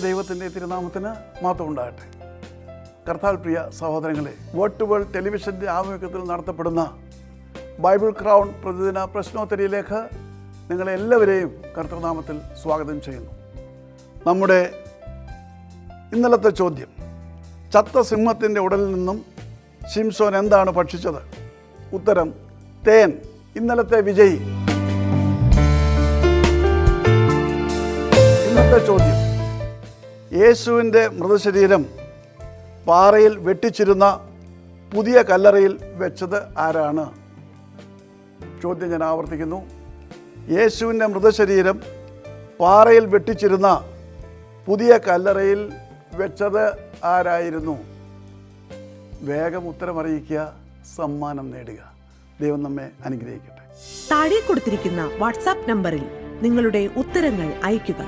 ദൈവത്തിൻ്റെ തിരുനാമത്തിന് മഹത്വം ഉണ്ടാകട്ടെ. കർത്താവിൽ പ്രിയ സഹോദരങ്ങളെ, വേൾഡ് ടു വേൾഡ് ടെലിവിഷൻ്റെ ആഭിമുഖ്യത്തിൽ നടത്തപ്പെടുന്ന ബൈബിൾ ക്രൗൺ പ്രതിദിന പ്രശ്നോത്തരിയിലേക്ക് നിങ്ങളെല്ലാവരെയും കർത്തൃനാമത്തിൽ സ്വാഗതം ചെയ്യുന്നു. നമ്മുടെ ഇന്നലത്തെ ചോദ്യം, ചത്ത സിംഹത്തിൻ്റെ ഉടലിൽ നിന്നും ശിംശോൻ എന്താണ് ഭക്ഷിച്ചത്? ഉത്തരം തേൻ. ഇന്നലത്തെ വിജയി. ഇന്നത്തെ ചോദ്യം, യേശുവിൻ്റെ മൃതശരീരം പാറയിൽ വെട്ടിച്ചിരുന്ന പുതിയ കല്ലറയിൽ വെച്ചത് ആരാണ്? ചോദ്യം ഞാൻ ആവർത്തിക്കുന്നു. യേശുവിൻ്റെ മൃതശരീരം പാറയിൽ വെട്ടിച്ചിരുന്ന പുതിയ കല്ലറയിൽ വെച്ചത് ആരായിരുന്നു? വേഗം ഉത്തരമറിയിക്കുക, സമ്മാനം നേടുക. ദൈവം നമ്മെ അനുഗ്രഹിക്കട്ടെ. താഴെ കൊടുത്തിരിക്കുന്ന വാട്സാപ്പ് നമ്പറിൽ നിങ്ങളുടെ ഉത്തരങ്ങൾ അയയ്ക്കുക.